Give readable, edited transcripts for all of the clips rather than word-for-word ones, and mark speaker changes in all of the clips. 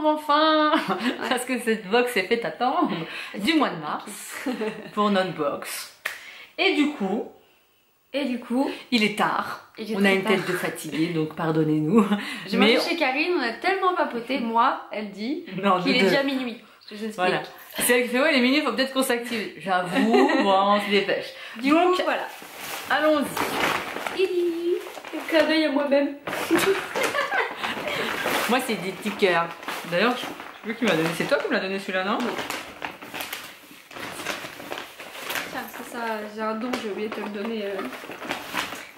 Speaker 1: septembre enfin. Parce que cette box est faite attendre du mois de mars pour notre box. Et du coup, il est tard. On a une tête de fatigué, donc pardonnez-nous.
Speaker 2: J'ai mangé chez Karine, on a tellement papoté. Moi, elle dit qu'il est déjà minuit. Je vous explique.
Speaker 1: Voilà. C'est elle qui fait ouais, les minutes, faut peut-être qu'on s'active. J'avoue, bon, on se dépêche.
Speaker 2: Donc voilà.
Speaker 1: Allons-y.
Speaker 2: Le clin d'œil à moi-même.
Speaker 1: Moi, c'est des petits cœurs. D'ailleurs, je sais plus qui m'a donné. C'est toi qui me l'as donné celui-là, non?
Speaker 2: Tiens, c'est ça. J'ai un don, j'ai oublié de te le donner.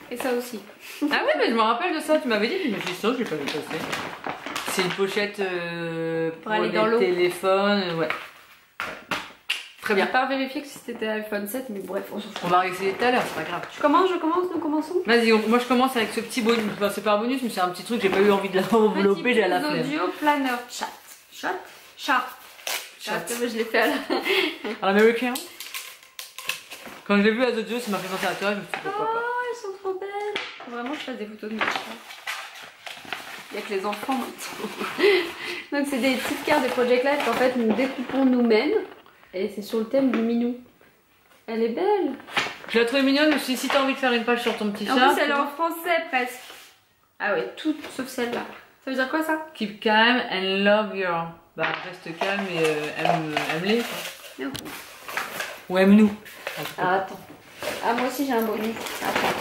Speaker 2: Et ça aussi.
Speaker 1: Ah oui, mais je me rappelle de ça. Tu m'avais dit, mais je suis sûre que je l'ai pas vu passer. C'est une pochette pour
Speaker 2: aller
Speaker 1: les
Speaker 2: dans l'eau.
Speaker 1: téléphones. Ouais. Très bien.
Speaker 2: J'ai pas vérifié que c'était iPhone 7, mais bref, on s'en fout.
Speaker 1: On va réessayer tout à l'heure, c'est pas grave.
Speaker 2: Je commence, nous commençons.
Speaker 1: Vas-y, moi je commence avec ce petit bonus. Enfin, c'est pas un bonus, mais c'est un petit truc, j'ai pas eu envie de l'envelopper, j'ai à la flemme.
Speaker 2: Audio planner chat. Chat. Je l'ai fait à
Speaker 1: l'américain. Quand je l'ai vu à Zodio, ça m'a fait penser à toi, je me suis dit pourquoi pas.
Speaker 2: Oh, elles sont trop belles. Faut vraiment que je fasse des photos de mes chats. Il n'y a que les enfants maintenant. Donc c'est des petites cartes de Project Life qu'en fait nous découpons nous-mêmes. Et c'est sur le thème du minou. Elle est belle.
Speaker 1: Je la trouvais mignonne, je me suis dit si t'as envie de faire une page sur ton petit chat.
Speaker 2: En plus elle est en français presque. Ah ouais, toutes sauf celle-là. Ça veut dire quoi ça?
Speaker 1: Keep calm and love your... Bah reste calme et aime-les. Ou aime-nous.
Speaker 2: Ah attends. Ah moi aussi j'ai un bonus. Attends.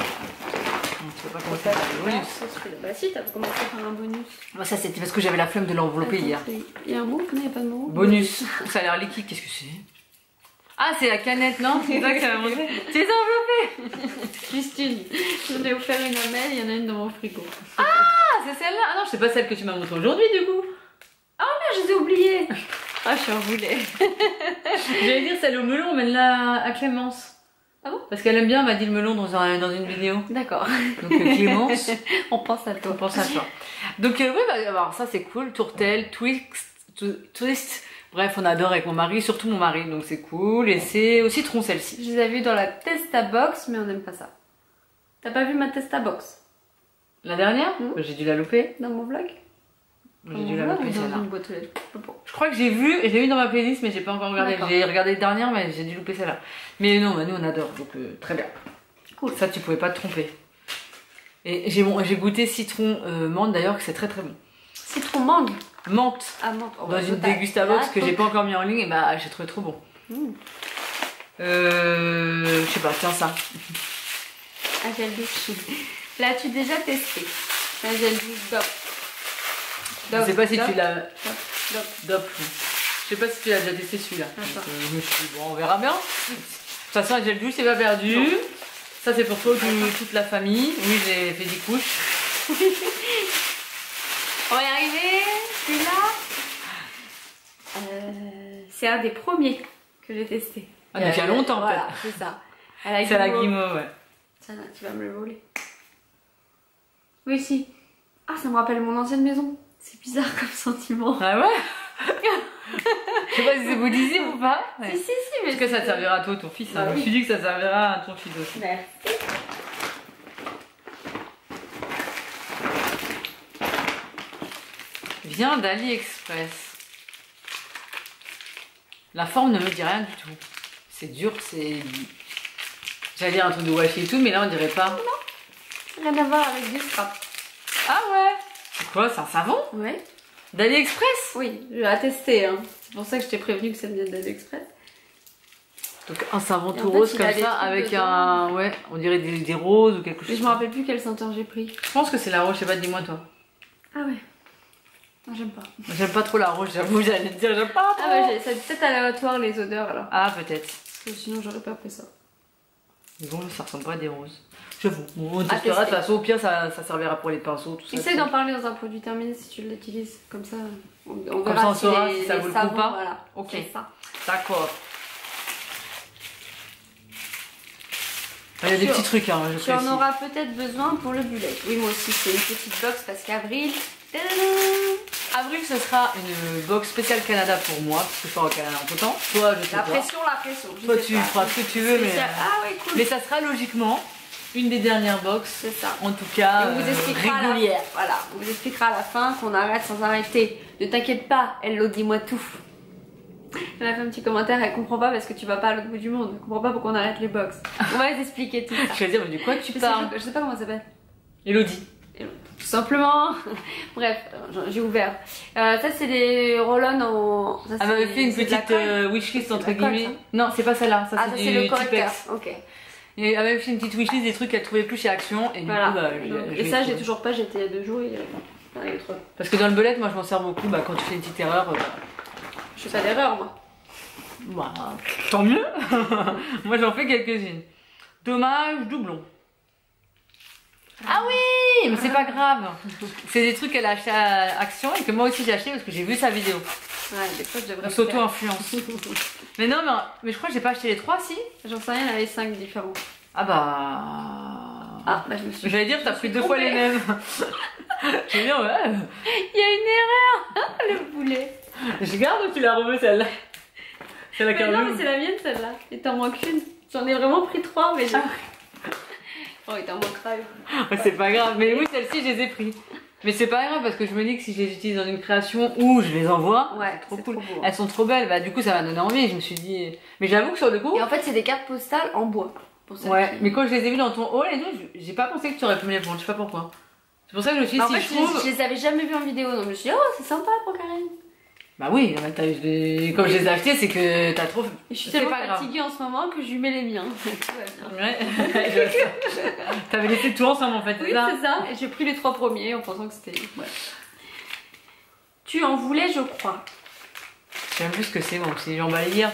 Speaker 1: Tu peux pas commencer par le bonus.
Speaker 2: Bah si, t'as commencé par un bonus.
Speaker 1: Bah, ça c'était parce que j'avais la flemme de l'envelopper hier.
Speaker 2: Il y a un mot? Non, il n'y a pas de mot.
Speaker 1: Bonus. Ça a l'air liquide, qu'est-ce que c'est? Ah, c'est la canette, non? C'est ça que ça m'a montré. Tu les as enveloppées?
Speaker 2: Juste une. J'en ai offert une à Mel, il y en a une dans mon frigo.
Speaker 1: Ah, c'est celle-là? Ah non, c'est pas celle que tu m'as montrée aujourd'hui du coup.
Speaker 2: Oh merde, je les ai oubliées. Ah, je suis en boulet.
Speaker 1: J'allais dire celle au melon, mais là à Clémence.
Speaker 2: Ah bon?
Speaker 1: Parce qu'elle aime bien, m'a dit le melon dans une vidéo.
Speaker 2: D'accord.
Speaker 1: Donc Clémence,
Speaker 2: on pense à toi.
Speaker 1: on pense à toi. Donc oui, bah, alors ça c'est cool. Tourtel, twist. Bref, on adore avec mon mari, surtout mon mari, donc c'est cool. Et c'est au citron celle-ci.
Speaker 2: Je les ai vues dans la Testa Box, mais on n'aime pas ça. T'as pas vu ma Testa Box?
Speaker 1: La dernière? J'ai dû la louper.
Speaker 2: Dans mon vlog?
Speaker 1: J'ai dû la louper celle-là.
Speaker 2: Je
Speaker 1: Je crois que j'ai vu, et je l'ai mis dans ma playlist, mais j'ai pas encore regardé. J'ai regardé les dernières, mais j'ai dû louper celle-là. Mais non, bah, nous on adore, donc très bien. Cool. Ça, tu pouvais pas te tromper. Et j'ai goûté citron menthe d'ailleurs, que c'est très très bon.
Speaker 2: Citron mangue?
Speaker 1: Menthe.
Speaker 2: Ah, menthe.
Speaker 1: Dans une dégustabox que j'ai pas encore mis en ligne, et bah j'ai trouvé trop bon. Je sais pas, tiens ça.
Speaker 2: Un gel douche. L'as-tu déjà testé? Un gel douche Dop.
Speaker 1: Je sais pas si tu l'as. Dop. Je sais pas si tu l'as déjà testé celui-là. Je me suis dit, bon, on verra bien. De toute façon, un gel douche, c'est pas perdu. Non. Ça, c'est pour toi, toute la famille. Oui, j'ai fait des couches.
Speaker 2: On va y arriver. Celui-là, c'est un des premiers que j'ai testé.
Speaker 1: Ah, donc il y a longtemps,
Speaker 2: voilà, c'est ça.
Speaker 1: C'est la guimauve, ouais.
Speaker 2: Tiens, là, tu vas me le voler. Oui, si. Ah, ça me rappelle mon ancienne maison. C'est bizarre comme sentiment.
Speaker 1: Ah ouais? Je sais pas si c'est bouddhisme ou pas.
Speaker 2: Ouais. Si, mais...
Speaker 1: Est-ce que ça te servira à toi, ton fils? Hein. Je me suis dit que ça servira à ton fils aussi.
Speaker 2: Merci.
Speaker 1: Vient d'AliExpress. La forme ne me dit rien du tout. C'est dur, c'est... J'allais dire un truc de washi et tout, mais là on dirait pas.
Speaker 2: Non, rien à voir avec du scrap.
Speaker 1: Ah ouais? C'est quoi? C'est un savon?
Speaker 2: Ouais.
Speaker 1: D'AliExpress?
Speaker 2: Oui, je l'ai testé. Hein. C'est pour ça que je t'ai prévenu que ça venait d'AliExpress.
Speaker 1: Donc un savon tout rose comme ça, avec un... Ouais, on dirait des roses ou quelque chose.
Speaker 2: Mais je me rappelle plus quelle senteur j'ai pris.
Speaker 1: Je pense que c'est la rose, je sais pas, dis-moi toi.
Speaker 2: Ah ouais. Non, j'aime pas.
Speaker 1: J'aime pas trop la rose, j'avoue, j'allais te dire, j'aime pas trop.
Speaker 2: Ah ouais, c'est peut-être aléatoire les odeurs alors.
Speaker 1: Ah peut-être.
Speaker 2: Parce que sinon j'aurais pas pris ça.
Speaker 1: Mais bon, ça ressemble pas à des roses. J'avoue. On testera, de toute façon, au pire, ça servira pour les pinceaux, tout ça.
Speaker 2: Essaye d'en parler dans un produit terminé si tu l'utilises. Comme ça, on
Speaker 1: comme
Speaker 2: verra
Speaker 1: ça, on saura si ça vaut le coup ou pas.
Speaker 2: Voilà.
Speaker 1: Ok.
Speaker 2: Ça.
Speaker 1: D'accord. Il y a des petits trucs, hein.
Speaker 2: Tu en auras peut-être besoin pour le bullet. Oui, moi aussi, c'est une petite box parce qu'avril.
Speaker 1: Avril, ce sera une box spéciale Canada pour moi, parce que je pars au Canada en temps. Toi, je sais
Speaker 2: la
Speaker 1: pas.
Speaker 2: pression.
Speaker 1: Toi, tu feras ce que tu veux, mais...
Speaker 2: Ah ouais, cool.
Speaker 1: Mais ça sera logiquement une des dernières box.
Speaker 2: C'est ça.
Speaker 1: En tout cas,
Speaker 2: on vous expliquera
Speaker 1: régulière.
Speaker 2: Voilà, on vous expliquera à la fin qu'on arrête sans arrêter. Ne t'inquiète pas, Hello, dis-moi tout. Elle a fait un petit commentaire, elle comprend pas parce que tu vas pas à l'autre bout du monde. Elle comprend pas pourquoi on arrête les box. On va les expliquer tout ça.
Speaker 1: Je vais dire, mais de quoi tu parles?
Speaker 2: Je sais pas comment ça s'appelle.
Speaker 1: Elodie.
Speaker 2: Tout simplement. Bref, j'ai ouvert. Ça, c'est des roll-on en. Ça,
Speaker 1: elle m'avait fait une petite wishlist entre guillemets. Non, c'est pas celle-là. Ça, c'est
Speaker 2: le
Speaker 1: du
Speaker 2: correcteur.
Speaker 1: Tipex.
Speaker 2: Ok.
Speaker 1: Et elle m'avait fait une petite wishlist des trucs qu'elle trouvait plus chez Action. Et
Speaker 2: voilà.
Speaker 1: du coup, bah,
Speaker 2: et ça, j'ai toujours pas. J'étais il y a 2 jours.
Speaker 1: Parce que dans le belette, moi, je m'en sers beaucoup. Bah, quand tu fais une petite erreur.
Speaker 2: Je fais pas d'erreur, moi.
Speaker 1: Bah, tant mieux. Moi, j'en fais quelques-unes. Dommage, doublon. Ah oui, mais c'est pas grave. C'est des trucs qu'elle a acheté à Action et que moi aussi j'ai acheté parce que j'ai vu sa vidéo.
Speaker 2: Ouais, des fois je devrais.
Speaker 1: On s'auto-influence. Mais non, mais je crois que j'ai pas acheté les 3, si.
Speaker 2: J'en sais rien, il y en avait 5 différents.
Speaker 1: Ah bah.
Speaker 2: Ah, bah je me suis.
Speaker 1: J'allais dire, t'as pris 2 fois les mêmes. J'allais dire, ouais.
Speaker 2: Il y a une erreur. Le boulet.
Speaker 1: Je garde ou tu l'as revu celle-là? C'est la
Speaker 2: non, mais c'est la mienne celle-là. Et t'en manques une. J'en ai vraiment pris 3, mais j'ai. Oh, il t'en manquera une.
Speaker 1: C'est pas grave, mais oui, celle-ci, je les ai pris. Mais c'est pas grave parce que je me dis que si je les utilise dans une création ou je les envoie,
Speaker 2: ouais,
Speaker 1: c'est trop cool.
Speaker 2: Trop beau, hein.
Speaker 1: Elles sont trop belles, bah du coup ça m'a donné envie. Je me suis dit, mais j'avoue que sur le coup.
Speaker 2: Et en fait, c'est des cartes postales en bois.
Speaker 1: Ouais, mais quand je les ai vues dans ton haul et tout, j'ai pas pensé que tu aurais pu me les prendre, je sais pas pourquoi. C'est pour ça que je me suis dit,
Speaker 2: en fait,
Speaker 1: je trouve.
Speaker 2: Je les avais jamais vues en vidéo, donc je me suis dit, oh, c'est sympa pour Karine.
Speaker 1: Bah oui, comme je les ai achetés, c'est que t'as trop.
Speaker 2: Je suis tellement fatiguée en ce moment que je lui mets les miens.
Speaker 1: Ouais, t'avais laissé tout ensemble en fait.
Speaker 2: Oui, c'est ça. Et j'ai pris les 3 premiers en pensant que c'était. Ouais. Tu en voulais, je crois.
Speaker 1: Je sais même plus ce que c'est, moi aussi. J'ai emballé hier.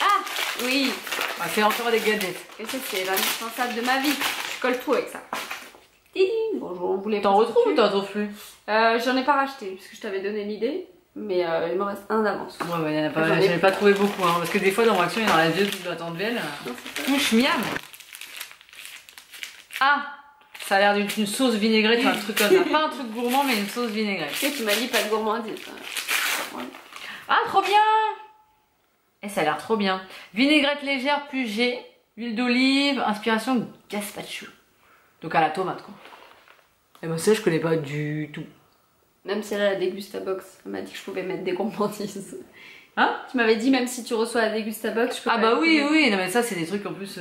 Speaker 2: Ah oui.
Speaker 1: Ah, c'est encore des gadgets.
Speaker 2: Et ça, c'est l'indispensable de ma vie. Je colle tout avec ça. Bonjour, on voulait.
Speaker 1: T'en retrouves ou t'en retrouves plus?
Speaker 2: J'en ai pas racheté parce que je t'avais donné l'idée, mais il me reste un d'avance.
Speaker 1: Ouais, bah, j'en ai pas trouvé beaucoup, hein, parce que des fois dans mon action il y en a 2 qui doivent attendre belle. Touche miam. Ah, ça a l'air d'une sauce vinaigrette, un truc comme ça. Pas un truc gourmand, mais une sauce vinaigrette.
Speaker 2: Tu m'as dit pas de gourmandise.
Speaker 1: Ah, trop bien. Et ça a l'air trop bien. Vinaigrette légère plus G, huile d'olive, inspiration gazpacho. Donc à la tomate quoi. Et ben ça je connais pas du tout.
Speaker 2: Même si elle a la Dégustabox, elle m'a dit que je pouvais mettre des gourmandises.
Speaker 1: Hein?
Speaker 2: Tu m'avais dit même si tu reçois la Dégustabox, je peux
Speaker 1: Ah bah oui, oui, non mais ça c'est des trucs en plus,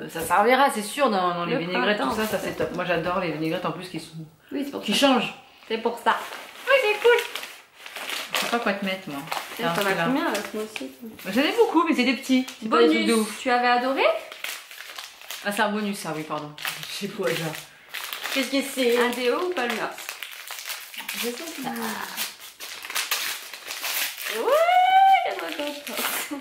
Speaker 1: ça servira c'est sûr dans les vinaigrettes, tout ça, ça c'est top. Moi j'adore les vinaigrettes en plus qui sont...
Speaker 2: Oui, c'est pour
Speaker 1: qui
Speaker 2: ça.
Speaker 1: changent.
Speaker 2: C'est pour ça.
Speaker 1: Oui c'est cool. Je sais pas quoi te mettre moi.
Speaker 2: T'en as combien avec moi aussi?
Speaker 1: J'en ai beaucoup mais c'est des petits. C'est pas des trucs de ouf.
Speaker 2: Tu avais adoré?
Speaker 1: Ah c'est un bonus ça, oui pardon. Je sais quoi déjà. Qu'est-ce que c'est?
Speaker 2: Un déo ou Palmer?
Speaker 1: Je sais pas.
Speaker 2: Ouais,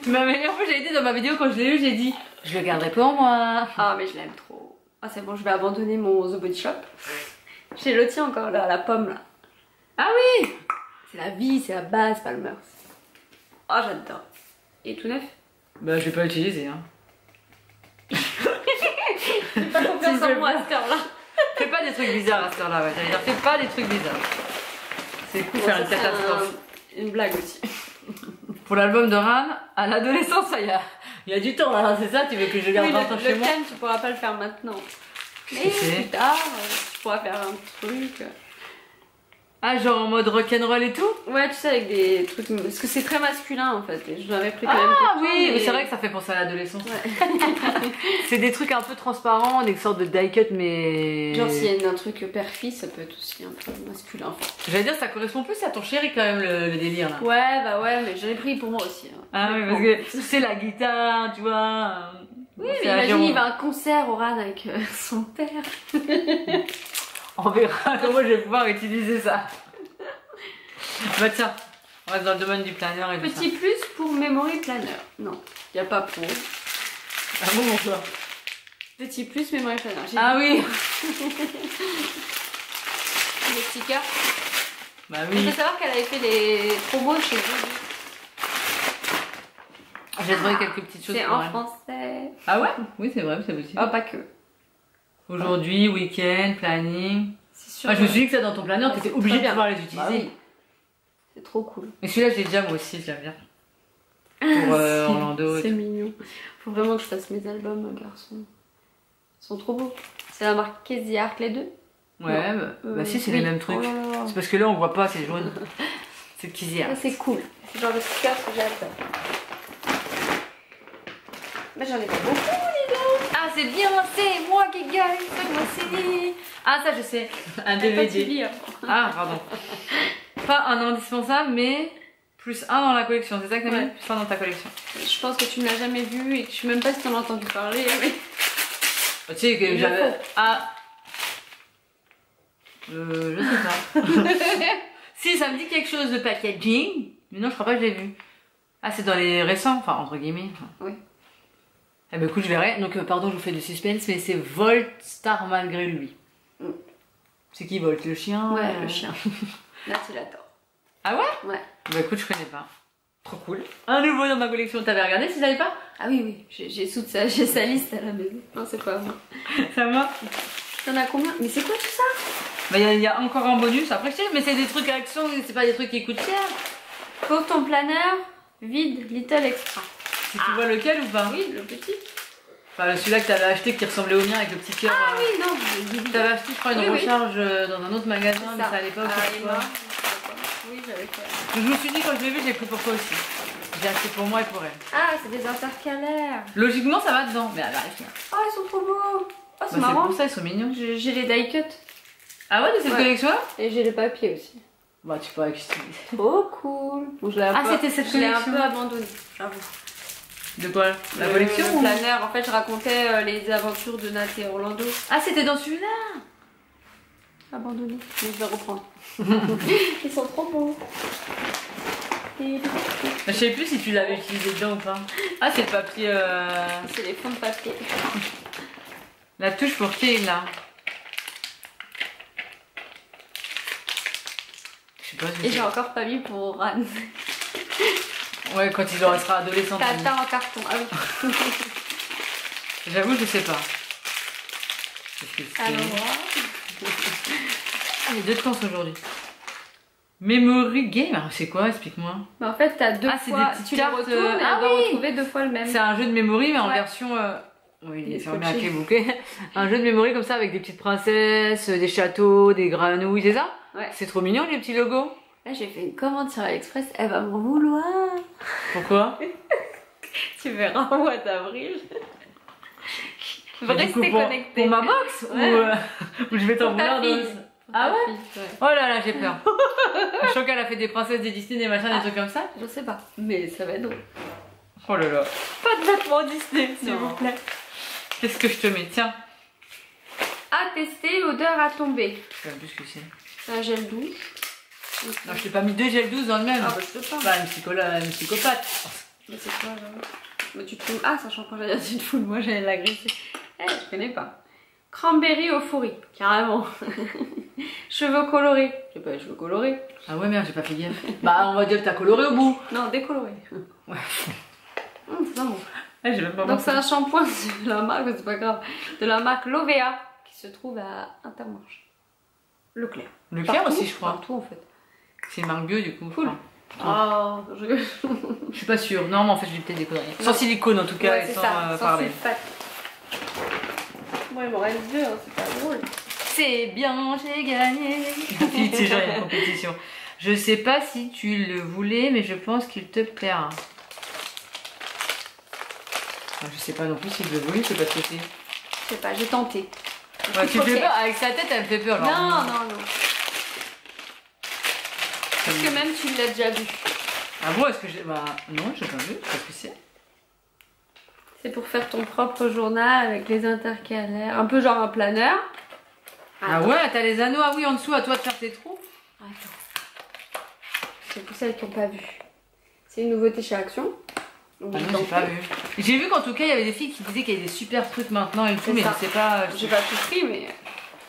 Speaker 1: tu m'avais en plus j'ai dit dans ma vidéo quand je l'ai eu, j'ai dit je le garderai pour moi.
Speaker 2: Ah mais je l'aime trop. Ah c'est bon, je vais abandonner mon The Body Shop. J'ai le tien encore là, la pomme là.
Speaker 1: Ah oui.
Speaker 2: C'est la vie, c'est la base Palmer. Oh j'adore. Et tout neuf?
Speaker 1: Bah je vais pas l'utiliser hein.
Speaker 2: J'ai pas confiance en moi à cette heure là.
Speaker 1: Fais pas des trucs bizarres à cette heure-là, ouais. J'allais dire, fais pas des trucs bizarres. C'est cool de faire une catastrophe.
Speaker 2: Une blague aussi.
Speaker 1: Pour l'album de Ram, à l'adolescence, il y a du temps là, c'est ça? Tu veux que je garde un temps chez moi?
Speaker 2: Le thème, tu pourras pas le faire maintenant. Mais
Speaker 1: plus
Speaker 2: tard, tu pourras faire un truc.
Speaker 1: Ah, genre en mode rock'n'roll et tout?
Speaker 2: Ouais, tu sais, avec des trucs. Parce que c'est très masculin en fait. Et je l'avais pris quand même.
Speaker 1: Ah oui, mais c'est vrai que ça fait penser à l'adolescence. Ouais. C'est des trucs un peu transparents, des sortes de die cut, mais.
Speaker 2: Genre, s'il y a un truc père-fils, ça peut être aussi un peu masculin.
Speaker 1: J'allais dire, ça correspond plus à ton chéri quand même, le délire là.
Speaker 2: Ouais, bah ouais, mais j'en ai pris pour moi aussi. Hein.
Speaker 1: Ah oui, parce que c'est la guitare, tu vois.
Speaker 2: Oui, mais imagine, il va à un concert au RAN avec son père.
Speaker 1: On verra comment je vais pouvoir utiliser ça. Bah tiens, on reste dans le domaine du planeur et tout ça.
Speaker 2: Petit plus pour Memory Planner. Non, il n'y a pas pour.
Speaker 1: Ah bon, bonsoir.
Speaker 2: Petit plus Memory Planner.
Speaker 1: Ah oui.
Speaker 2: Les stickers.
Speaker 1: Bah oui.
Speaker 2: Il faut savoir qu'elle avait fait les promos chez vous.
Speaker 1: J'ai trouvé quelques petites choses.
Speaker 2: C'est en français.
Speaker 1: Ah ouais? Oui, c'est vrai, c'est possible.
Speaker 2: Oh, pas que.
Speaker 1: Aujourd'hui, week-end, planning.
Speaker 2: C'est sûr.
Speaker 1: Ah, je me suis dit que ça dans ton planeur, t'étais obligé de pouvoir les utiliser.
Speaker 2: Bah oui. C'est trop cool.
Speaker 1: Mais celui-là, je l'ai déjà moi aussi, je l'aime bien. Pour Orlando.
Speaker 2: C'est mignon. Faut vraiment que je fasse mes albums, garçon. Ils sont trop beaux. C'est la marque Casey Art, les deux?
Speaker 1: Ouais, bah si, c'est les mêmes trucs. Oh, c'est parce que là, on voit pas, c'est jaune. C'est Casey Art.
Speaker 2: C'est cool. C'est le genre de sticker que j'adore. Mais j'en ai pas beaucoup, les gars.
Speaker 1: Ah, c'est bien, c'est moi qui gagne ce mois-ci. Ah, ça, je sais. Un DVD. Ah, pardon. Pas un indispensable, mais plus un dans la collection. C'est ça que t'as mis? Plus un dans ta collection.
Speaker 2: Je pense que tu ne l'as jamais vu et que je sais même pas si t'en as entendu parler. Mais...
Speaker 1: Tu sais que j'avais... Ah. Je sais pas. Si, ça me dit quelque chose de packaging. Mais non, je crois pas que je l'ai vu. Ah, c'est dans les récents, enfin, entre guillemets.
Speaker 2: Oui.
Speaker 1: Eh ben écoute, je verrai. Donc, pardon, je vous fais du suspense, mais c'est Volt Star malgré lui. C'est qui Volt? Le chien?
Speaker 2: Ouais, le chien. Là, tu l'adores.
Speaker 1: Ah ouais?
Speaker 2: Ouais.
Speaker 1: Bah écoute, je connais pas. Trop cool. Un nouveau dans ma collection, t'avais regardé si t'avais pas?
Speaker 2: Ah oui, oui, j'ai sa liste à la maison. Non, c'est pas moi.
Speaker 1: Ça va?
Speaker 2: T'en as combien? Mais c'est quoi tout ça?
Speaker 1: Bah il y a encore un bonus, après je sais, mais c'est des trucs à action, c'est pas des trucs qui coûtent cher.
Speaker 2: Pour ton planeur, vide, Little Extra.
Speaker 1: Si tu vois lequel ou pas?
Speaker 2: Oui, le petit.
Speaker 1: Enfin celui-là que t'avais acheté qui ressemblait au mien avec le petit cœur.
Speaker 2: Ah oui, non.
Speaker 1: T'avais acheté je crois une recharge dans un autre magasin, mais c'est à l'époque.
Speaker 2: Oui, j'avais fait.
Speaker 1: Je me suis dit quand je l'ai vu, j'ai pris pour toi aussi. J'ai acheté pour moi et pour elle.
Speaker 2: Ah, c'est des intercalaires.
Speaker 1: Logiquement ça va dedans, mais elle arrive bien.
Speaker 2: Oh, ils sont trop beaux. Oh, c'est
Speaker 1: bah,
Speaker 2: marrant.
Speaker 1: Pour ça, ils sont mignons.
Speaker 2: J'ai les die cut.
Speaker 1: Ah ouais, de cette collection-là?
Speaker 2: Et j'ai les papiers aussi.
Speaker 1: Bah tu peux acheter.
Speaker 2: Trop cool. Bon,
Speaker 1: c'était cette collection.
Speaker 2: Je l'ai un peu abandonné, j'avoue.
Speaker 1: De quoi? La collection?
Speaker 2: Le planeur, en fait, je racontais les aventures de Nat et Orlando.
Speaker 1: Ah, c'était dans celui-là?
Speaker 2: Abandonné. Mais je vais reprendre. Ils sont trop beaux.
Speaker 1: Je sais plus si tu l'avais utilisé dedans ou pas. Ah, c'est le papier.
Speaker 2: C'est les fonds de papier.
Speaker 1: La touche pour Kay là. Je sais pas si
Speaker 2: et j'ai encore pas mis pour Ran.
Speaker 1: Ouais, quand il sera adolescent.
Speaker 2: Tata en carton. Ah oui.
Speaker 1: J'avoue, je sais pas.
Speaker 2: Alors,
Speaker 1: il y a deux temps aujourd'hui. Memory Game, c'est quoi? Explique-moi.
Speaker 2: Mais en fait, t'as deux fois.
Speaker 1: Des
Speaker 2: tu les retournes et elle va retrouver deux fois le même.
Speaker 1: C'est un jeu de memory, mais en version. Oui, il est bien bouquet. Un jeu de memory comme ça avec des petites princesses, des châteaux, des granouilles, c'est ça?
Speaker 2: Ouais.
Speaker 1: C'est trop mignon les petits logos.
Speaker 2: Là, j'ai fait une commande sur AliExpress, elle va m'en vouloir.
Speaker 1: Pourquoi?
Speaker 2: Tu verras au mois d'avril. Restez connectés.
Speaker 1: Pour ma box ou je vais t'en vouloir de... Ah ouais? Oh là là, j'ai peur. Je sens qu'elle a fait des princesses, des Disney, des machins, des trucs comme ça.
Speaker 2: Je sais pas, mais ça va être drôle.
Speaker 1: Oh là là. Pas de vêtements Disney, s'il vous plaît. Qu'est-ce que je te mets? Tiens.
Speaker 2: À tester, l'odeur à tomber.
Speaker 1: Je sais même plus ce que c'est.
Speaker 2: C'est un gel douche.
Speaker 1: Non, je t'ai pas mis deux gels douce dans le même.
Speaker 2: Ah bah je peux pas.
Speaker 1: Bah, une psychopathe.
Speaker 2: Mais c'est quoi là? Mais tu te fous. Ah, sachant quand j'allais dire tu te fous, moi j'allais l'agresser. Eh, je connais pas. Cranberry euphorie, carrément. Cheveux colorés. J'ai pas les cheveux colorés.
Speaker 1: Ah ouais, merde, j'ai pas fait gaffe. Bah, on va dire que t'as coloré au bout.
Speaker 2: Non, décoloré.
Speaker 1: Ouais.
Speaker 2: C'est pas bon.
Speaker 1: Ouais, j'ai même pas.
Speaker 2: Donc c'est un shampoing de la marque, c'est pas grave, de la marque Lovea qui se trouve à Intermarché. Leclerc.
Speaker 1: Leclerc aussi, je crois.
Speaker 2: Partout en fait.
Speaker 1: C'est une marque bio du coup.
Speaker 2: Cool. Oh,
Speaker 1: je suis pas sûre. Non, mais en fait, je dis peut-être des conneries. Sans silicone en tout cas,
Speaker 2: ouais,
Speaker 1: et sans
Speaker 2: ça,
Speaker 1: parler.
Speaker 2: Moi, il m'en reste deux, hein, c'est pas drôle.
Speaker 1: C'est bien, j'ai gagné. C'est genre une compétition. Je sais pas si tu le voulais, mais je pense qu'il te plaira. Enfin, je sais pas non plus si je le voulais, je sais pas ce que c'est.
Speaker 2: Je sais pas, j'ai tenté.
Speaker 1: Ouais, tu fais peur, avec sa tête, elle me fait peur. Genre.
Speaker 2: Non, non, non. Parce que même tu l'as déjà vu.
Speaker 1: Ah bon, est-ce que j'ai. Bah non, j'ai pas vu, je sais pas ce que c'est.
Speaker 2: C'est pour faire ton propre journal avec les intercalaires. Un peu genre un planeur.
Speaker 1: Ah ouais, t'as les anneaux, ah oui, en dessous, à toi de faire tes trous.
Speaker 2: Attends. C'est pour celles qui n'ont pas vu. C'est une nouveauté chez Action.
Speaker 1: Ah non, j'ai pas vu. J'ai vu qu'en tout cas, il y avait des filles qui disaient qu'il y avait des super trucs maintenant et tout, mais je sais pas.
Speaker 2: J'ai pas tout pris, mais.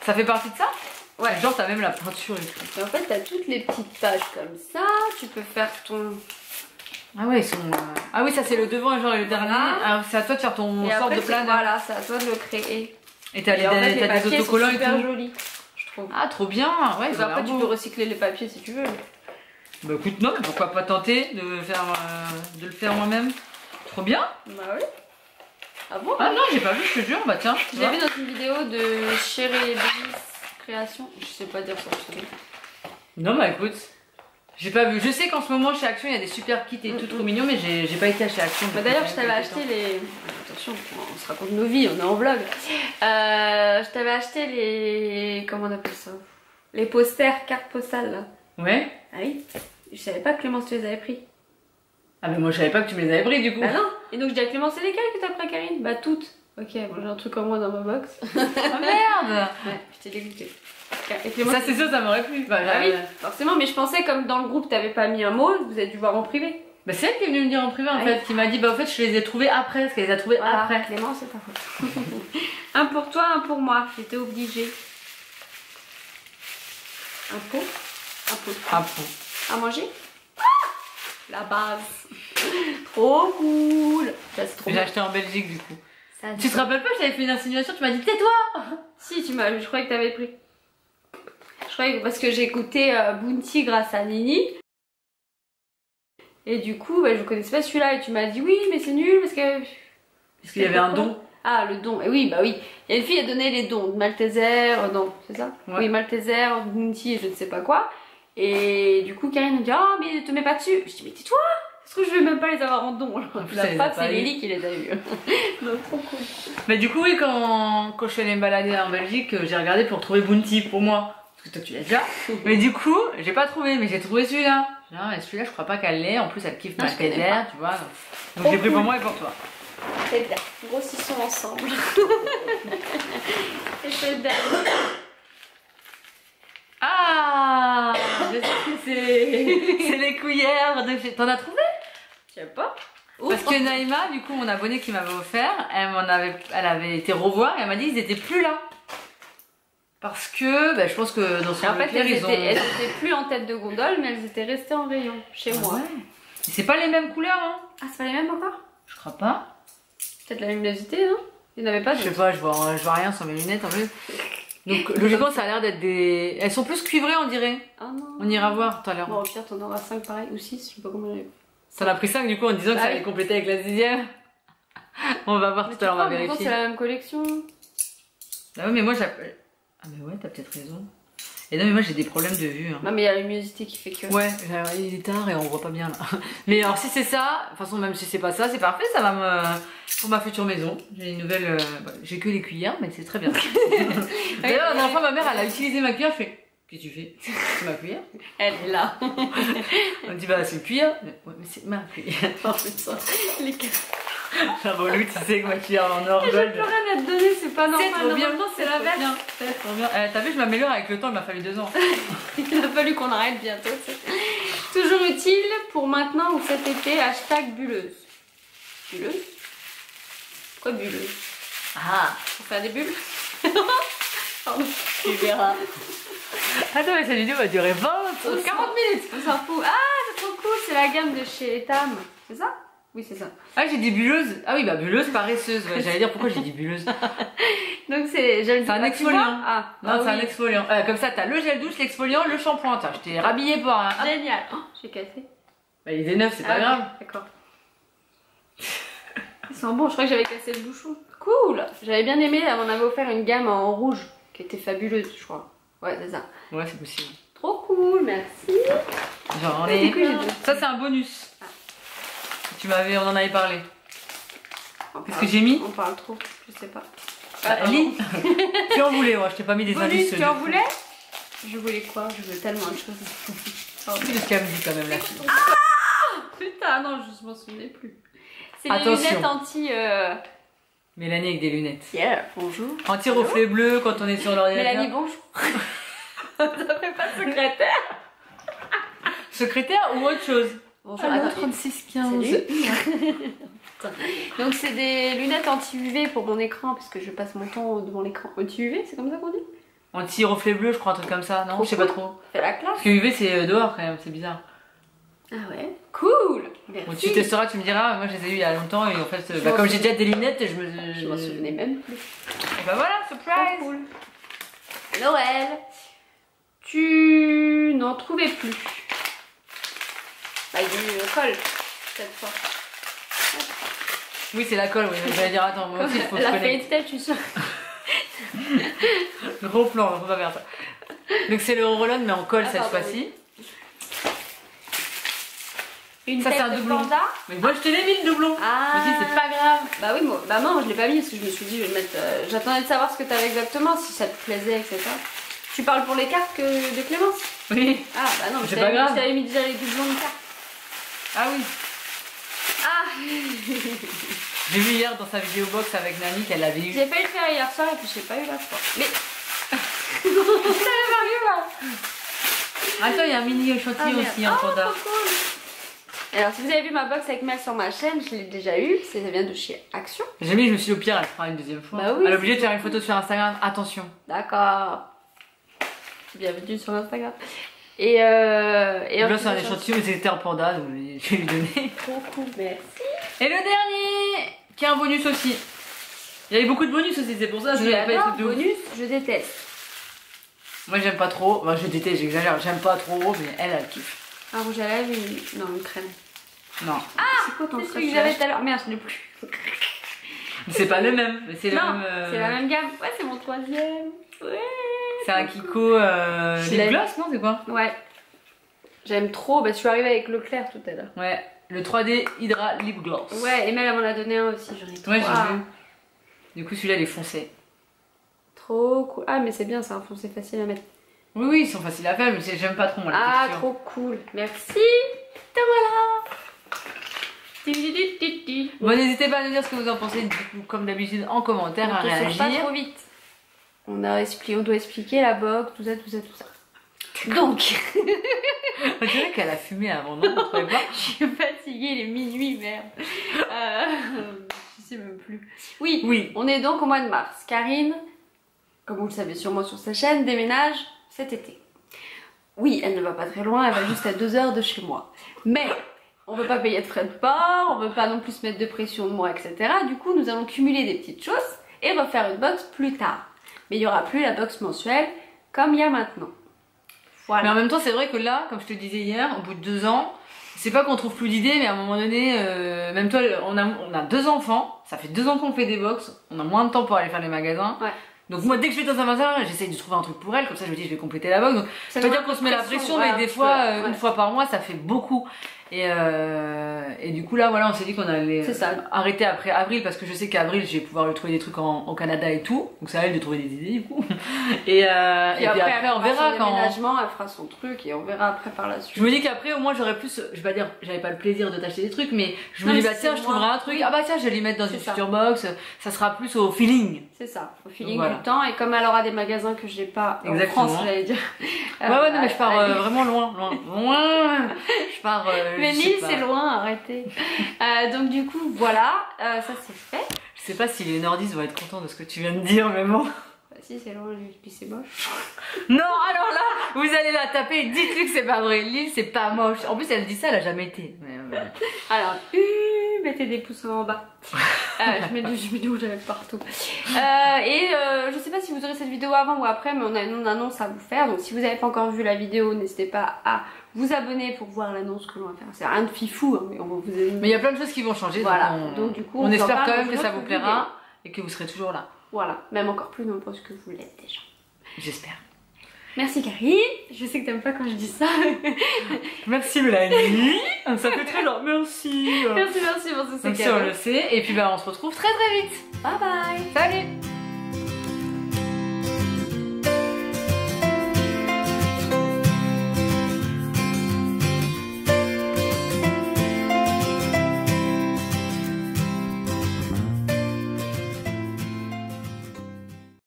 Speaker 1: Ça fait partie de ça?
Speaker 2: Ouais.
Speaker 1: Genre, t'as même la peinture et tout.
Speaker 2: Et en fait, t'as toutes les petites pages comme ça. Tu peux faire ton.
Speaker 1: Ah ouais, ils sont. Ah oui, ça c'est le devant genre le dernier. Ah, c'est à toi de faire ton sort de planeur.
Speaker 2: Voilà, c'est à toi de le créer.
Speaker 1: Et t'as des autocollants et tout.
Speaker 2: Super joli, je trouve.
Speaker 1: Ah, trop bien. Ouais,
Speaker 2: et après, tu peux recycler les papiers si tu veux.
Speaker 1: Bah écoute, non, mais pourquoi pas tenter de le faire moi-même. Trop bien.
Speaker 2: Bah oui. Ah bon?
Speaker 1: Ah non, j'ai pas vu, je te jure, bah tiens.
Speaker 2: Je l'ai vu dans une vidéo de Chérie et Brice Création. Je sais pas dire ça, je sais.
Speaker 1: Non, bah écoute, j'ai pas vu. Je sais qu'en ce moment chez Action il y a des super kits et tout trop mignons, mais j'ai pas été chez Action.
Speaker 2: Bah d'ailleurs, je t'avais acheté les. Attention, on se raconte nos vies, on est en vlog. Je t'avais acheté les. Comment on appelle ça? Les posters, cartes postales là.
Speaker 1: Ouais.
Speaker 2: Ah oui? Je savais pas que Clémence tu les avais pris.
Speaker 1: Ah, mais moi je savais pas que tu me les avais pris du coup.
Speaker 2: Bah non. Et donc je dis à Clémence, c'est lesquelles que t'as pris, Karine? Bah toutes. Ok, bon, j'ai un truc en moins dans ma box.
Speaker 1: Oh merde!
Speaker 2: Ouais, je t'ai dégoûté.
Speaker 1: Ça c'est sûr, ça m'aurait plu. Bah,
Speaker 2: ah oui, forcément, mais je pensais comme dans le groupe t'avais pas mis un mot, vous avez dû voir en privé.
Speaker 1: Bah c'est elle qui est venue me dire en privé en fait, qui m'a dit bah au fait je les ai trouvés après, parce qu'elle les a trouvés après.
Speaker 2: Clémence, c'est ta faute. Un pour toi, un pour moi, j'étais obligée. Un pot. Un pot.
Speaker 1: Un pot.
Speaker 2: À manger. La base. Trop cool.
Speaker 1: J'ai acheté en Belgique du coup.
Speaker 2: Ça,
Speaker 1: tu te rappelles pas, je t'avais fait une insinuation, tu m'as dit tais-toi.
Speaker 2: Si, je croyais que t'avais pris. Je croyais que parce que j'ai goûté Bounty grâce à Nini. Et du coup, bah, je connaissais pas celui-là et tu m'as dit oui, mais c'est nul parce que.
Speaker 1: Parce qu'il y avait un don.
Speaker 2: Ah, le don. Et oui, bah oui. Il y a une fille qui a donné les dons. Malteser, non, c'est ça? Ouais. Oui, Malteser, Bounty et je ne sais pas quoi. Et du coup, Karine me dit oh, mais ne te mets pas dessus. Je dis mais tais-toi! Parce que je vais même pas les avoir en don. La femme, c'est Lily qui les a eu. Donc, trop cool.
Speaker 1: Mais du coup, oui, quand je suis allée me balader en Belgique, j'ai regardé pour trouver Bounty pour moi. Parce que toi, tu l'as déjà. Mais du coup, j'ai pas trouvé, mais j'ai trouvé celui-là. Et celui-là, je crois pas qu'elle l'ait. En plus, elle kiffe Malteser, tu vois. Donc, j'ai pris pour moi et pour toi.
Speaker 2: C'est bien. Grossissons ensemble. Et c'est bien.
Speaker 1: Ah, je sais que c'est les cuillères de chez... T'en as trouvé?
Speaker 2: Je sais pas.
Speaker 1: Parce que Naïma, du coup, mon abonnée qui m'avait offert, elle avait été revoir et elle m'a dit qu'ils étaient plus là. Parce que, bah, je pense que dans son
Speaker 2: elles étaient plus en tête de gondole, mais elles étaient restées en rayon chez moi.
Speaker 1: Ouais. C'est pas les mêmes couleurs, hein?
Speaker 2: Ah, c'est pas les mêmes encore?
Speaker 1: Je crois pas.
Speaker 2: Peut-être la luminosité, non? Il n'y en avait pas.
Speaker 1: Je sais pas, je vois rien sans mes lunettes en plus. Donc logiquement ça a l'air d'être des... Elles sont plus cuivrées on dirait.
Speaker 2: Ah non.
Speaker 1: On ira voir tout à l'heure.
Speaker 2: Bon au pire t'en auras 5 pareil ou 6, je sais pas comment j'avais.
Speaker 1: Ça en a pris 5 du coup en disant que ça allait compléter avec la 6ème. On va voir tout à l'heure, on va vérifier.
Speaker 2: C'est la même collection.
Speaker 1: Ah ouais mais moi j'appelle... Ah mais ouais t'as peut-être raison. Et non mais moi j'ai des problèmes de vue. Hein.
Speaker 2: Non mais il y a la luminosité qui fait que...
Speaker 1: Ouais, il est tard et on voit pas bien là. Mais alors si c'est ça, de toute façon même si c'est pas ça, c'est parfait, ça va me... Pour ma future maison, j'ai une nouvelle... j'ai que les cuillères mais c'est très bien. D'ailleurs la dernière fois ma mère elle a utilisé ma cuillère, je fais... Qu'est-ce que tu fais? C'est ma cuillère?
Speaker 2: Elle est là.
Speaker 1: On me dit bah c'est une cuillère. Ouais mais c'est ma cuillère.
Speaker 2: En fait ça, les
Speaker 1: Ah bon Lou, tu sais que ma cuillère en or gold.
Speaker 2: J'ai plus rien à te donner, c'est pas normal.
Speaker 1: C'est trop bien,
Speaker 2: c'est l'inverse.
Speaker 1: C'est trop bien. T'as vu, je m'améliore avec le temps, il m'a fallu 2 ans.
Speaker 2: Il a fallu qu'on arrête bientôt. Toujours utile pour maintenant ou cet été, hashtag bulleuse. Bulleuse? Quoi bulleuse?
Speaker 1: Ah,
Speaker 2: pour faire des bulles. Pardon. Tu verras.
Speaker 1: Attends, mais cette vidéo va durer 20, 40 minutes.
Speaker 2: On s'en fout. Ah, c'est trop cool, c'est la gamme de chez Etam. C'est ça? Oui, c'est ça.
Speaker 1: Ah, j'ai dit bulleuse. Ah oui, bah bulleuse paresseuse. Ouais, j'allais dire pourquoi j'ai dit bulleuse.
Speaker 2: Donc c'est
Speaker 1: un exfoliant.
Speaker 2: Ah,
Speaker 1: non, c'est un exfoliant. Comme ça, t'as le gel douche, l'exfoliant, le shampoing. Tiens, je t'ai rhabillé pour un.
Speaker 2: Génial. Oh, j'ai cassé.
Speaker 1: Bah, il est neuf, c'est pas grave.
Speaker 2: D'accord. Ils sont bons, je crois que j'avais cassé le bouchon. Cool. J'avais bien aimé, on avait offert une gamme en rouge qui était fabuleuse, je crois. Ouais, c'est ça.
Speaker 1: Ouais, c'est possible.
Speaker 2: Trop cool, merci.
Speaker 1: J'en ai. Ça, c'est un bonus. Ah. On en avait parlé. Qu'est-ce que j'ai mis?
Speaker 2: On parle trop, je sais pas.
Speaker 1: Lis. Tu en voulais, moi, je t'ai pas mis des indices.
Speaker 2: Tu en voulais? Je voulais quoi? Je veux tellement de choses.
Speaker 1: Plus de ce qu'elle me dit quand même, la fille.
Speaker 2: Ah putain, non, je m'en souvenais plus. C'est les lunettes anti...
Speaker 1: Mélanie avec des lunettes.
Speaker 2: Yeah, bonjour.
Speaker 1: Anti-reflet bleu quand on est sur l'ordinateur.
Speaker 2: Mélanie, bonjour. Ça fait pas secrétaire.
Speaker 1: Secrétaire ou autre chose?
Speaker 2: Bonjour,
Speaker 1: alors, 3615.
Speaker 2: Donc c'est des lunettes anti-UV pour mon écran parce que je passe mon temps devant l'écran. Anti-UV, c'est comme ça qu'on dit?
Speaker 1: Anti-reflet bleu, je crois, un truc comme ça. Non, je sais pas trop.
Speaker 2: Fais la classe.
Speaker 1: Parce que UV c'est dehors quand même, c'est bizarre.
Speaker 2: Ah ouais, cool. Merci.
Speaker 1: Bon, tu testeras, tu me diras. Moi je les ai eu il y a longtemps et en fait, comme j'ai déjà des lunettes,
Speaker 2: je m'en souvenais même plus.
Speaker 1: Et bah voilà, surprise.
Speaker 2: Cool. Noël, tu n'en trouvais plus. Bah, il y a eu le col cette fois.
Speaker 1: Oui, c'est la colle, oui. J'allais dire, attends, moi aussi, il faut que je
Speaker 2: Elle a fait
Speaker 1: connecte.
Speaker 2: une tête, je suis sûre.
Speaker 1: Gros plan, on peut pas faire ça. Donc c'est le roll-on, mais en colle cette fois-ci.
Speaker 2: Une
Speaker 1: ça,
Speaker 2: tête
Speaker 1: c'est un
Speaker 2: de
Speaker 1: doublon.
Speaker 2: panda.
Speaker 1: Mais moi, je te l'ai mis le doublon.
Speaker 2: Ah.
Speaker 1: Je me dis, c'est pas grave.
Speaker 2: Bah oui, moi, bah non, je l'ai pas mis parce que je me suis dit, je vais le mettre. J'attendais de savoir ce que t'avais exactement, si ça te plaisait, etc. Tu parles pour les cartes de Clémence?
Speaker 1: Oui.
Speaker 2: Ah bah non,
Speaker 1: c'est pas grave.
Speaker 2: Je t'avais mis déjà les doublons de cartes.
Speaker 1: Ah oui.
Speaker 2: Ah.
Speaker 1: J'ai vu hier dans sa vidéo box avec Nani qu'elle avait eu.
Speaker 2: J'ai failli le faire hier soir et puis j'ai pas eu la foi. Mais. Ça va mieux là.
Speaker 1: Attends, il y a un mini échantillon aussi en panda.
Speaker 2: Trop cool. Alors, si vous avez vu ma box avec Mel sur ma chaîne, je l'ai déjà eu. Ça vient de chez Action.
Speaker 1: J'ai mis, je me suis dit au pire, elle fera une deuxième fois.
Speaker 2: Bah oui.
Speaker 1: Elle est obligée de faire une photo sur Instagram. Attention.
Speaker 2: D'accord. Bienvenue sur Instagram. Et
Speaker 1: là, c'est un échantillon, mais c'était en panda, donc je vais lui donner.
Speaker 2: Trop cool, merci.
Speaker 1: Et le dernier, qui est un bonus aussi. Il y avait beaucoup de bonus aussi, c'est pour ça que je n'avais pas les trucs de ouf.
Speaker 2: Bonus, je déteste.
Speaker 1: Moi, j'aime pas trop. Moi, je déteste, j'exagère. J'aime pas trop, mais elle kiffe.
Speaker 2: Un rouge à lèvres et non, une crème.
Speaker 1: Non.
Speaker 2: Ah, c'est quoi ton
Speaker 1: truc
Speaker 2: que j'avais tout à l'heure? Merde, je l'ai plus.
Speaker 1: C'est pas le même, mais c'est le
Speaker 2: non,
Speaker 1: même.
Speaker 2: c'est la même gamme. Ouais, c'est mon troisième. Ouais.
Speaker 1: C'est un Kiko lip gloss, non? C'est quoi?
Speaker 2: Ouais. J'aime trop. Bah, je suis arrivée avec Leclerc tout à l'heure.
Speaker 1: Ouais, le 3D Hydra Lip Gloss.
Speaker 2: Ouais, Emel, elle m'en a donné un aussi. J'en ai trop.
Speaker 1: Ouais, j'ai vu. Du coup, celui-là, il est foncé.
Speaker 2: Trop cool. Ah, mais c'est bien, c'est un foncé facile à mettre.
Speaker 1: Oui, oui, ils sont faciles à faire, mais j'aime pas trop moi la
Speaker 2: Ah,
Speaker 1: texture.
Speaker 2: trop cool. Merci. Te voilà.
Speaker 1: Bon, n'hésitez pas à nous dire ce que vous en pensez, du coup, comme d'habitude, en commentaire, à réagir.
Speaker 2: Pas trop vite. On doit expliquer la box, tout ça. Donc,
Speaker 1: On dirait qu'elle a fumé avant, non? Vous trouvez pas?
Speaker 2: je suis fatiguée, il est minuit, merde. Je sais même plus. Oui, on est donc au mois de mars. Karine, comme vous le savez sûrement sur sa chaîne, déménage cet été. Oui, elle ne va pas très loin, elle va juste à 2 heures de chez moi. Mais on veut pas payer de frais de port, on veut pas non plus se mettre de pression de moi, etc. Du coup, nous allons cumuler des petites choses et refaire une box plus tard. Mais il n'y aura plus la box mensuelle comme il y a maintenant. Voilà.
Speaker 1: Mais en même temps, c'est vrai que là, comme je te disais hier, au bout de 2 ans, c'est pas qu'on trouve plus d'idées, mais à un moment donné, même toi, on a 2 enfants, ça fait 2 ans qu'on fait des box, on a moins de temps pour aller faire les magasins.
Speaker 2: Ouais.
Speaker 1: Donc moi, dès que je vais dans un magasin, j'essaye de trouver un truc pour elle, comme ça je me dis je vais compléter la box. Donc ça veut dire qu'on se met la pression, mais des fois, une fois par mois, ça fait beaucoup. Et du coup là voilà, on s'est dit qu'on allait arrêter après avril, parce que je sais qu'avril je vais pouvoir lui trouver des trucs au Canada et tout, donc c'est à elle de trouver des idées du coup. Et puis après on verra quand
Speaker 2: déménagement, elle fera son truc et on verra après par la suite.
Speaker 1: Je me dis qu'après au moins j'aurais plus, je vais pas dire j'avais pas le plaisir de t'acheter des trucs, mais je me dis bah tiens je trouverai un truc, ah bah tiens je vais les mettre dans une future box, ça sera plus au feeling.
Speaker 2: C'est ça, au feeling du temps, et comme elle aura des magasins que j'ai pas en France, j'allais dire.
Speaker 1: Ouais non mais je pars vraiment loin. Je pars
Speaker 2: mais Lille c'est loin, arrêtez. Donc du coup voilà, ça c'est fait.
Speaker 1: Je sais pas si les nordistes vont être contents de ce que tu viens de dire, mais bon.
Speaker 2: Bah si c'est loin, lui, puis c'est moche.
Speaker 1: Non, alors là, vous allez la taper, dites-lui que c'est pas vrai. L'île c'est pas moche. En plus elle dit ça, elle a jamais été.
Speaker 2: Alors, mettez des pouces en bas. Je mets du rouge partout. Je sais pas si vous aurez cette vidéo avant ou après, mais on a une annonce à vous faire. Donc si vous n'avez pas encore vu la vidéo, n'hésitez pas à vous abonner pour voir l'annonce que l'on va faire. C'est rien de fifou, hein, mais on va vous aider.
Speaker 1: Mais il y a plein de choses qui vont changer.
Speaker 2: Voilà. Donc du coup,
Speaker 1: on espère quand même que ça vous plaira et que vous serez toujours là.
Speaker 2: Voilà, même encore plus nombreuses que vous l'êtes déjà.
Speaker 1: J'espère.
Speaker 2: Merci Karine, je sais que t'aimes pas quand je dis ça.
Speaker 1: Merci Mélanie, ça fait très genre merci.
Speaker 2: Merci pour ce
Speaker 1: cadeau. On le sait, et puis bah on se retrouve très vite.
Speaker 2: Bye bye.
Speaker 1: Salut.